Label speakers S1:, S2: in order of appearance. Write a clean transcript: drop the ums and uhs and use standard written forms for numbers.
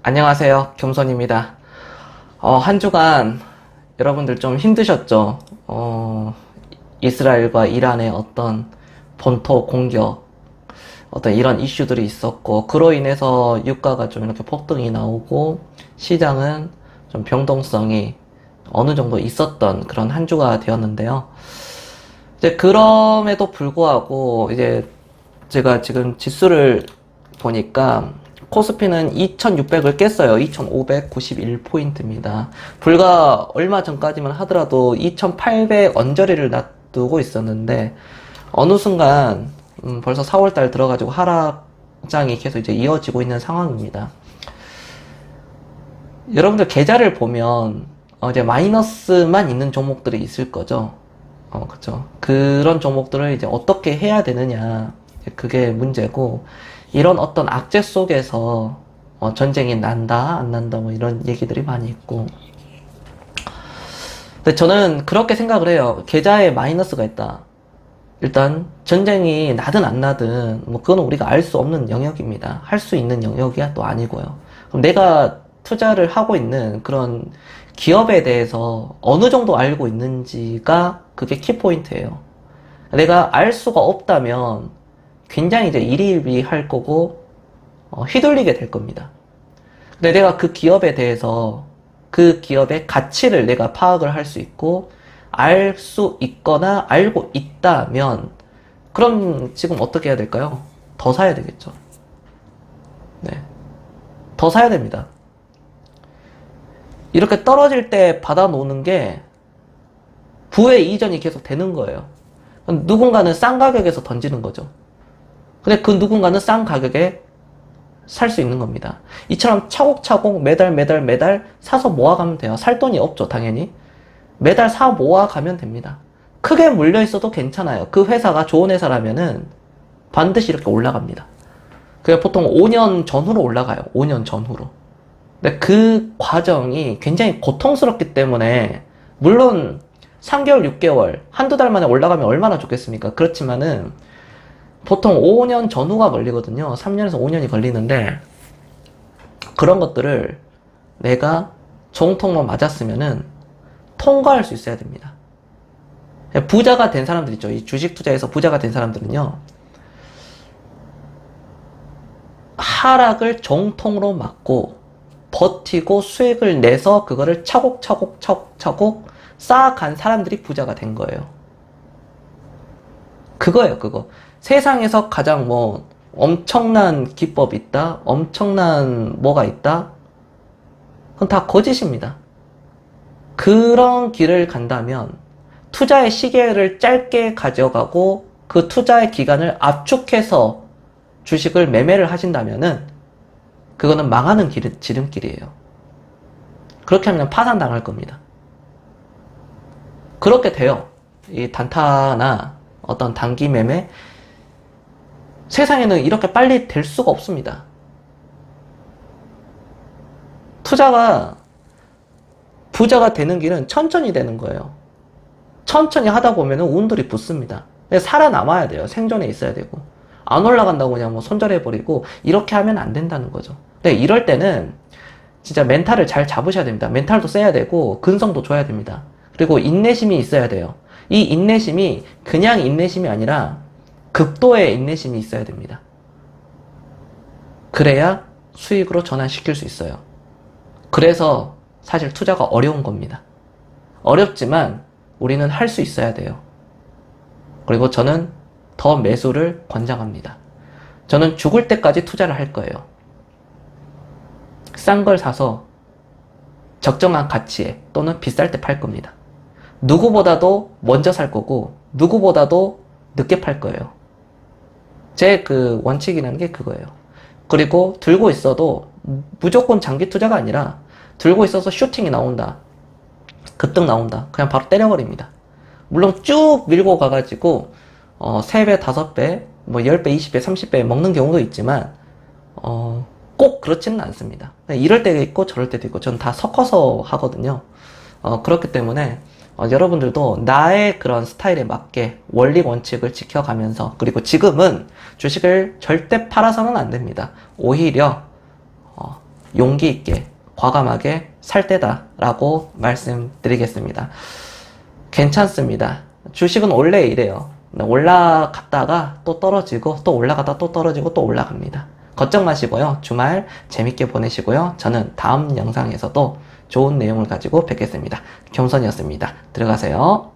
S1: 안녕하세요. 겸손입니다. 한 주간 여러분들 좀 힘드셨죠? 이스라엘과 이란의 어떤 본토 공격, 어떤 이런 이슈들이 있었고, 그로 인해서 유가가 좀 이렇게 폭등이 나오고, 시장은 좀 변동성이 어느 정도 있었던 그런 한 주가 되었는데요. 이제 그럼에도 불구하고, 이제 제가 지금 지수를 보니까, 코스피는 2600을 깼어요. 2591포인트입니다. 불과 얼마 전까지만 하더라도 2800 언저리를 놔두고 있었는데, 어느 순간, 벌써 4월달 들어가지고 하락장이 계속 이제 이어지고 있는 상황입니다. 여러분들 계좌를 보면, 이제 마이너스만 있는 종목들이 있을 거죠. 그죠. 그런 종목들을 이제 어떻게 해야 되느냐. 그게 문제고, 이런 어떤 악재 속에서 전쟁이 난다, 안 난다, 뭐 이런 얘기들이 많이 있고. 근데 저는 그렇게 생각을 해요. 계좌에 마이너스가 있다. 일단 전쟁이 나든 안 나든 뭐 그건 우리가 알 수 없는 영역입니다. 할 수 있는 영역이 또 아니고요. 그럼 내가 투자를 하고 있는 그런 기업에 대해서 어느 정도 알고 있는지가 그게 키포인트예요. 내가 알 수가 없다면 굉장히 이제 일희일비할 거고 휘둘리게 될 겁니다. 근데 내가 그 기업에 대해서 그 기업의 가치를 내가 파악을 할 수 있고 알 수 있거나 알고 있다면 그럼 지금 어떻게 해야 될까요? 더 사야 되겠죠. 네, 더 사야 됩니다. 이렇게 떨어질 때 받아놓는 게 부의 이전이 계속 되는 거예요. 누군가는 싼 가격에서 던지는 거죠. 근데 그 누군가는 싼 가격에 살 수 있는 겁니다. 이처럼 차곡차곡 매달 사서 모아가면 돼요. 살 돈이 없죠, 당연히. 매달 사 모아가면 됩니다. 크게 물려 있어도 괜찮아요. 그 회사가 좋은 회사라면은 반드시 이렇게 올라갑니다. 그게 보통 5년 전후로 올라가요. 5년 전후로. 근데 그 과정이 굉장히 고통스럽기 때문에, 물론 3개월, 6개월, 한두 달 만에 올라가면 얼마나 좋겠습니까? 그렇지만은 보통 5년 전후가 걸리거든요. 3년에서 5년이 걸리는데, 그런 것들을 내가 정통만 맞았으면은 통과할 수 있어야 됩니다. 부자가 된 사람들 있죠. 이 주식 투자에서 부자가 된 사람들은요, 하락을 정통으로 맞고 버티고 수익을 내서 그거를 차곡차곡 쌓아간 사람들이 부자가 된 거예요. 그거예요, 그거. 세상에서 가장 뭐 엄청난 기법이 있다, 엄청난 뭐가 있다, 그건 다 거짓입니다. 그런 길을 간다면 투자의 시계를 짧게 가져가고 그 투자의 기간을 압축해서 주식을 매매를 하신다면은 그거는 망하는 지름길이에요. 그렇게 하면 파산당할 겁니다. 그렇게 돼요. 이 단타나 어떤 단기 매매, 세상에는 이렇게 빨리 될 수가 없습니다. 투자가, 부자가 되는 길은 천천히 되는 거예요. 천천히 하다 보면 운들이 붙습니다. 살아남아야 돼요. 생존에 있어야 되고. 안 올라간다고 그냥 뭐 손절해버리고 이렇게 하면 안 된다는 거죠. 근데 이럴 때는 진짜 멘탈을 잘 잡으셔야 됩니다. 멘탈도 써야 되고 근성도 줘야 됩니다. 그리고 인내심이 있어야 돼요. 이 인내심이 그냥 인내심이 아니라 극도의 인내심이 있어야 됩니다. 그래야 수익으로 전환시킬 수 있어요. 그래서 사실 투자가 어려운 겁니다. 어렵지만 우리는 할 수 있어야 돼요. 그리고 저는 더 매수를 권장합니다. 저는 죽을 때까지 투자를 할 거예요. 싼 걸 사서 적정한 가치에 또는 비쌀 때 팔 겁니다. 누구보다도 먼저 살 거고 누구보다도 늦게 팔 거예요. 제 그 원칙이라는 게 그거예요. 그리고 들고 있어도 무조건 장기 투자가 아니라 들고 있어서 슈팅이 나온다, 급등 나온다, 그냥 바로 때려버립니다. 물론 쭉 밀고 가가지고 3배, 5배, 뭐 10배, 20배, 30배 먹는 경우도 있지만 꼭 그렇지는 않습니다. 이럴 때도 있고 저럴 때도 있고 저는 다 섞어서 하거든요. 그렇기 때문에 여러분들도 나의 그런 스타일에 맞게 원리 원칙을 지켜가면서, 그리고 지금은 주식을 절대 팔아서는 안 됩니다. 오히려 용기 있게 과감하게 살 때다라고 말씀드리겠습니다. 괜찮습니다. 주식은 원래 이래요. 올라갔다가 또 떨어지고 또 올라갔다 또 떨어지고 또 올라갑니다. 걱정 마시고요. 주말 재밌게 보내시고요. 저는 다음 영상에서도 좋은 내용을 가지고 뵙겠습니다. 겸선이었습니다. 들어가세요.